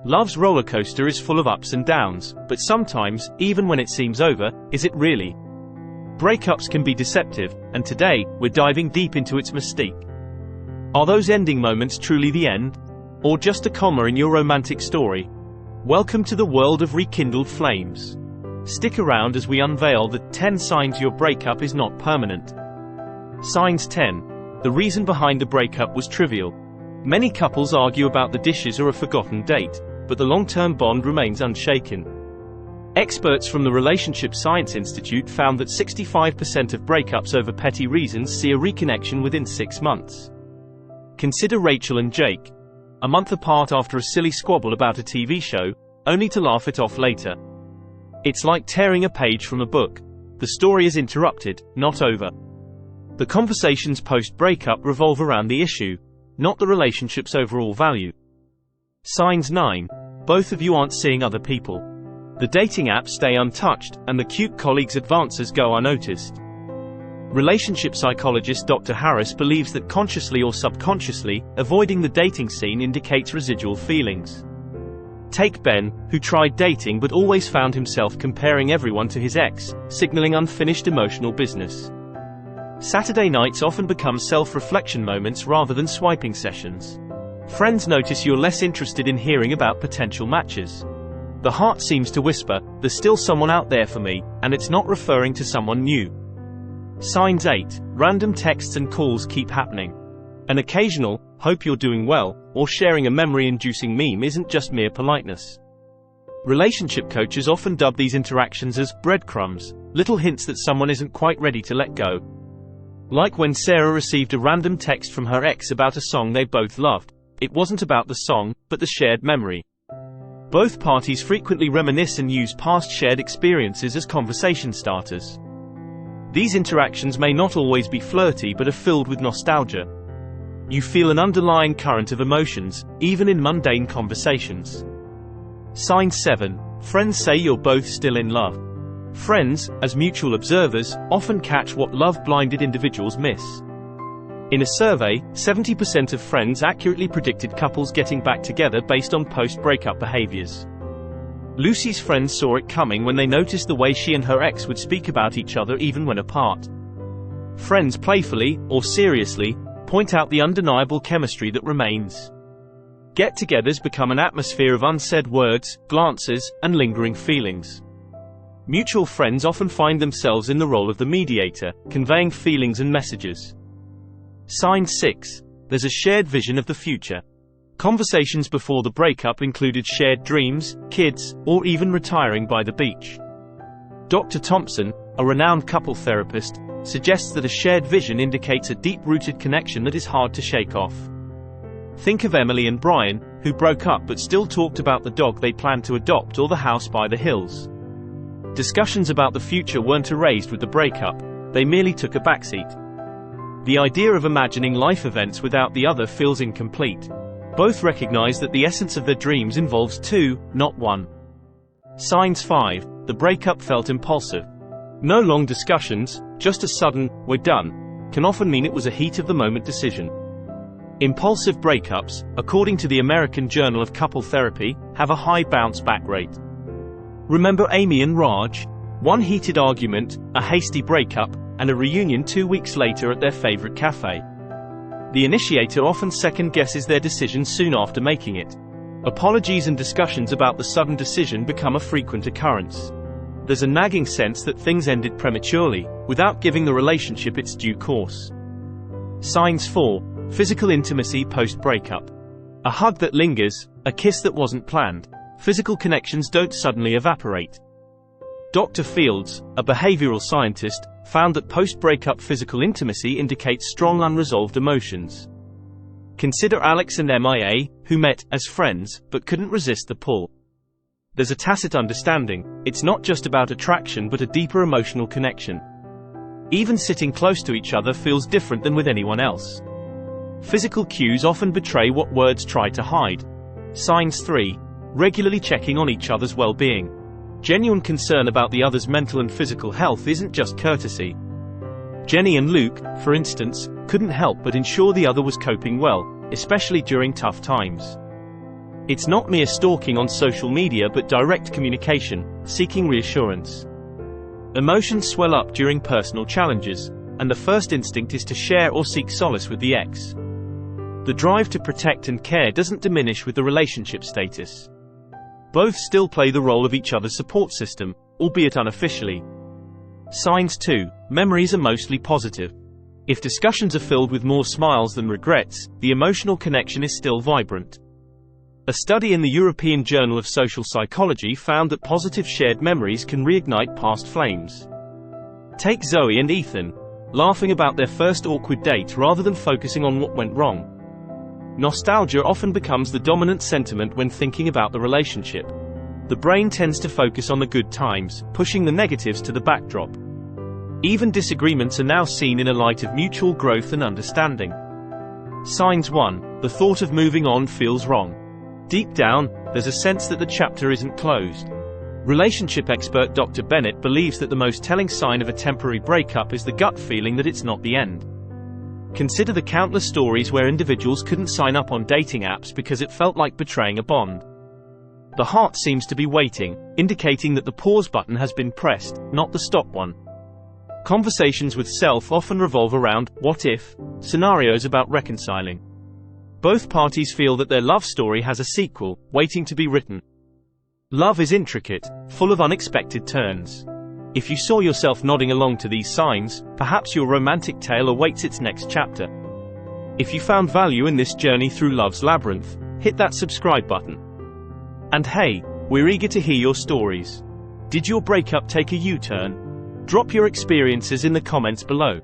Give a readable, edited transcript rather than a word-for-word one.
Love's roller coaster is full of ups and downs, but sometimes, even when it seems over, is it really? Breakups can be deceptive, and today, we're diving deep into its mystique. Are those ending moments truly the end? Or just a comma in your romantic story? Welcome to the world of rekindled flames. Stick around as we unveil the 10 signs your breakup is not permanent. Signs 10. The reason behind the breakup was trivial. Many couples argue about the dishes or a forgotten date, but the long-term bond remains unshaken. Experts from the Relationship Science Institute found that 65% of breakups over petty reasons see a reconnection within 6 months. Consider Rachel and Jake. A month apart after a silly squabble about a TV show, only to laugh it off later. It's like tearing a page from a book. The story is interrupted, not over. The conversations post-breakup revolve around the issue, not the relationship's overall value. Signs 9. Both of you aren't seeing other people. The dating apps stay untouched, and the cute colleagues' advances go unnoticed. Relationship psychologist Dr. Harris believes that consciously or subconsciously, avoiding the dating scene indicates residual feelings. Take Ben, who tried dating but always found himself comparing everyone to his ex, signaling unfinished emotional business. Saturday nights often become self-reflection moments rather than swiping sessions. Friends notice you're less interested in hearing about potential matches. The heart seems to whisper, "There's still someone out there for me," and it's not referring to someone new. Signs 8. Random texts and calls keep happening. An occasional, "hope you're doing well," or sharing a memory-inducing meme isn't just mere politeness. Relationship coaches often dub these interactions as breadcrumbs, little hints that someone isn't quite ready to let go. Like when Sarah received a random text from her ex about a song they both loved. It wasn't about the song, but the shared memory. Both parties frequently reminisce and use past shared experiences as conversation starters. These interactions may not always be flirty but are filled with nostalgia. You feel an underlying current of emotions, even in mundane conversations. Sign 7. Friends say you're both still in love. Friends, as mutual observers, often catch what love-blinded individuals miss. In a survey, 70% of friends accurately predicted couples getting back together based on post-breakup behaviors. Lucy's friends saw it coming when they noticed the way she and her ex would speak about each other even when apart. Friends playfully, or seriously, point out the undeniable chemistry that remains. Get-togethers become an atmosphere of unsaid words, glances, and lingering feelings. Mutual friends often find themselves in the role of the mediator, conveying feelings and messages. Sign 6. There's a shared vision of the future. Conversations before the breakup included shared dreams, kids, or even retiring by the beach. Dr. Thompson, a renowned couple therapist, suggests that a shared vision indicates a deep-rooted connection that is hard to shake off. Think of Emily and Brian, who broke up but still talked about the dog they planned to adopt or the house by the hills. Discussions about the future weren't erased with the breakup, they merely took a backseat. The idea of imagining life events without the other feels incomplete. Both recognize that the essence of their dreams involves two, not one. Signs 5. The breakup felt impulsive. No long discussions, just a sudden, "we're done," can often mean it was a heat-of-the-moment decision. Impulsive breakups, according to the American Journal of Couple Therapy, have a high bounce-back rate. Remember Amy and Raj? One heated argument, a hasty breakup, and a reunion 2 weeks later at their favorite cafe. The initiator often second-guesses their decision soon after making it. Apologies and discussions about the sudden decision become a frequent occurrence. There's a nagging sense that things ended prematurely, without giving the relationship its due course. Signs 4. Physical intimacy post-breakup. A hug that lingers, a kiss that wasn't planned. Physical connections don't suddenly evaporate. Dr. Fields, a behavioral scientist, found that post-breakup physical intimacy indicates strong unresolved emotions. Consider Alex and Mia, who met as friends, but couldn't resist the pull. There's a tacit understanding, it's not just about attraction but a deeper emotional connection. Even sitting close to each other feels different than with anyone else. Physical cues often betray what words try to hide. Signs 3. Regularly checking on each other's well-being. Genuine concern about the other's mental and physical health isn't just courtesy. Jenny and Luke, for instance, couldn't help but ensure the other was coping well, especially during tough times. It's not mere stalking on social media but direct communication, seeking reassurance. Emotions swell up during personal challenges, and the first instinct is to share or seek solace with the ex. The drive to protect and care doesn't diminish with the relationship status. Both still play the role of each other's support system, albeit unofficially. Signs 2. Memories are mostly positive. If discussions are filled with more smiles than regrets, the emotional connection is still vibrant. A study in the European Journal of Social Psychology found that positive shared memories can reignite past flames. Take Zoe and Ethan, laughing about their first awkward date rather than focusing on what went wrong. Nostalgia often becomes the dominant sentiment when thinking about the relationship. The brain tends to focus on the good times, pushing the negatives to the backdrop. Even disagreements are now seen in a light of mutual growth and understanding. Signs 1. The thought of moving on feels wrong. Deep down, there's a sense that the chapter isn't closed. Relationship expert Dr. Bennett believes that the most telling sign of a temporary breakup is the gut feeling that it's not the end. Consider the countless stories where individuals couldn't sign up on dating apps because it felt like betraying a bond. The heart seems to be waiting, indicating that the pause button has been pressed, not the stop one. Conversations with self often revolve around what if scenarios about reconciling. Both parties feel that their love story has a sequel, waiting to be written. Love is intricate, full of unexpected turns. If you saw yourself nodding along to these signs, perhaps your romantic tale awaits its next chapter. If you found value in this journey through love's labyrinth, hit that subscribe button. And hey, we're eager to hear your stories. Did your breakup take a U-turn? Drop your experiences in the comments below.